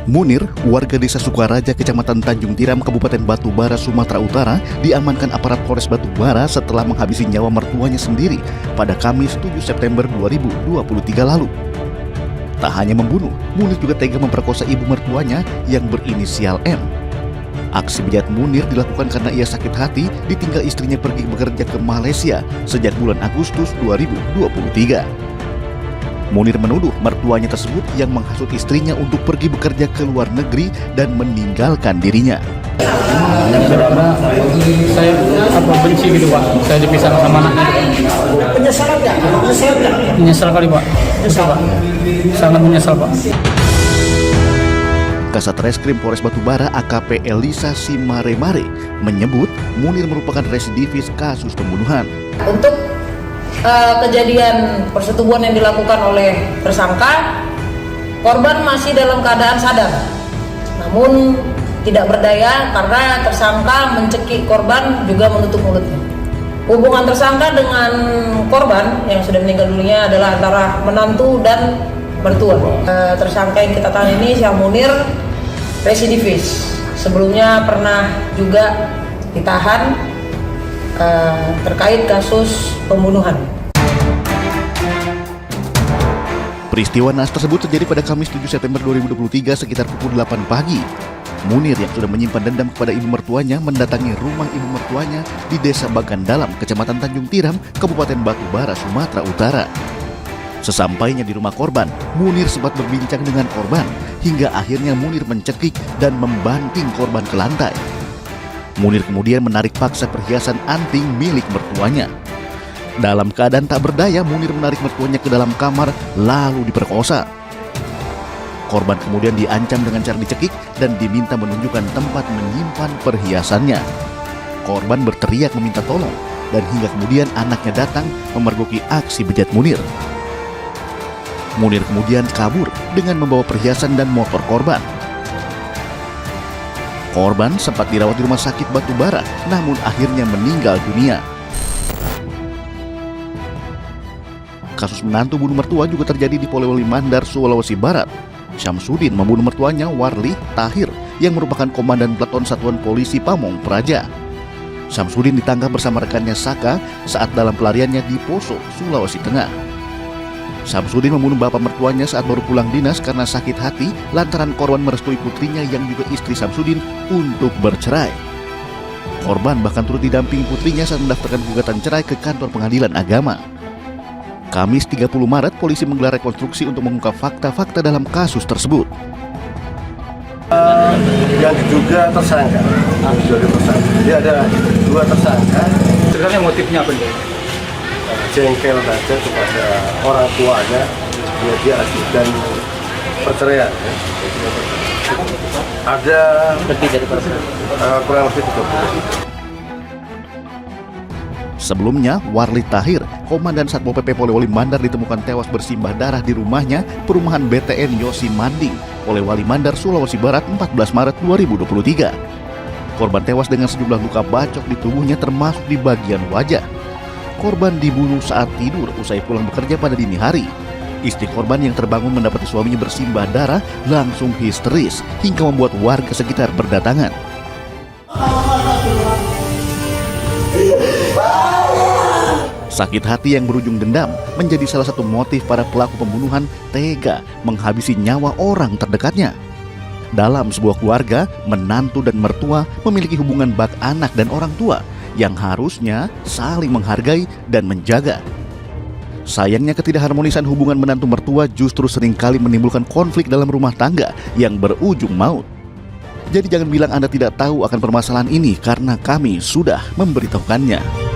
Munir, warga desa Sukaraja, Kecamatan Tanjung Tiram, Kabupaten Batubara, Sumatera Utara, diamankan aparat Polres Batubara setelah menghabisi nyawa mertuanya sendiri pada Kamis 7 September 2023 lalu. Tak hanya membunuh, Munir juga tega memperkosa ibu mertuanya yang berinisial M. Aksi bejat Munir dilakukan karena ia sakit hati ditinggal istrinya pergi bekerja ke Malaysia sejak bulan Agustus 2023. Munir menuduh mertuanya tersebut yang menghasut istrinya untuk pergi bekerja ke luar negeri dan meninggalkan dirinya. Yang pertama, saya benci gitu Pak, saya dipisah sama anaknya. Penyesalan nggak? Menyesal kali Pak, sangat menyesal Pak. Kasat Reskrim Polres Batubara AKP Elisa Simaremare menyebut Munir merupakan residivis kasus pembunuhan. Untuk kejadian persetubuhan yang dilakukan oleh tersangka, korban masih dalam keadaan sadar, namun tidak berdaya karena tersangka mencekik korban juga menutup mulutnya. Hubungan tersangka dengan korban yang sudah meninggal dunia adalah antara menantu dan mertua. Tersangka yang kita tahu ini, Syah Munir, residivis. Sebelumnya pernah juga ditahan terkait kasus pembunuhan. Peristiwa naas tersebut terjadi pada Kamis 7 September 2023 sekitar pukul 8 pagi. Munir yang sudah menyimpan dendam kepada ibu mertuanya mendatangi rumah ibu mertuanya di Desa Bagandalam, Kecamatan Tanjung Tiram, Kabupaten Batubara, Sumatera Utara. Sesampainya di rumah korban, Munir sempat berbincang dengan korban hingga akhirnya Munir mencekik dan membanting korban ke lantai. Munir kemudian menarik paksa perhiasan anting milik mertuanya. Dalam keadaan tak berdaya, Munir menarik mertuanya ke dalam kamar lalu diperkosa. Korban kemudian diancam dengan cara dicekik dan diminta menunjukkan tempat menyimpan perhiasannya. Korban berteriak meminta tolong dan hingga kemudian anaknya datang memergoki aksi bejat Munir. Munir kemudian kabur dengan membawa perhiasan dan motor korban. Korban sempat dirawat di rumah sakit Batubara, namun akhirnya meninggal dunia. Kasus menantu bunuh mertua juga terjadi di Polewali Mandar, Sulawesi Barat. Syamsuddin membunuh mertuanya Warli Tahir yang merupakan komandan Peleton Satuan Polisi Pamong Praja. Syamsuddin ditangkap bersama rekannya Saka saat dalam pelariannya di Poso, Sulawesi Tengah. Syamsuddin membunuh bapak mertuanya saat baru pulang dinas karena sakit hati lantaran korban merestui putrinya yang juga istri Syamsuddin untuk bercerai. Korban bahkan turut didampingi putrinya saat mendaftarkan gugatan cerai ke kantor pengadilan agama. Kamis 30 Maret, polisi menggelar rekonstruksi untuk mengungkap fakta-fakta dalam kasus tersebut. Yang diduga tersangka, jadi ada dua tersangka. Sebenarnya motifnya apa nih? Jengkel saja kepada orang tuanya, dia ajudan perceraian. Ada Lebih dari kurang lebih 30. Sebelumnya, Warli Tahir, komandan Satpol PP Polewali Mandar ditemukan tewas bersimbah darah di rumahnya, perumahan BTN Yosi Manding, Polewali Mandar, Sulawesi Barat 14 Maret 2023. Korban tewas dengan sejumlah luka bacok di tubuhnya termasuk di bagian wajah. Korban dibunuh saat tidur usai pulang bekerja pada dini hari. Istri korban yang terbangun mendapati suaminya bersimbah darah langsung histeris hingga membuat warga sekitar berdatangan. Sakit hati yang berujung dendam menjadi salah satu motif para pelaku pembunuhan tega menghabisi nyawa orang terdekatnya. Dalam sebuah keluarga, menantu dan mertua memiliki hubungan bak anak dan orang tua yang harusnya saling menghargai dan menjaga. Sayangnya ketidakharmonisan hubungan menantu mertua justru seringkali menimbulkan konflik dalam rumah tangga yang berujung maut. Jadi jangan bilang Anda tidak tahu akan permasalahan ini karena kami sudah memberitahukannya.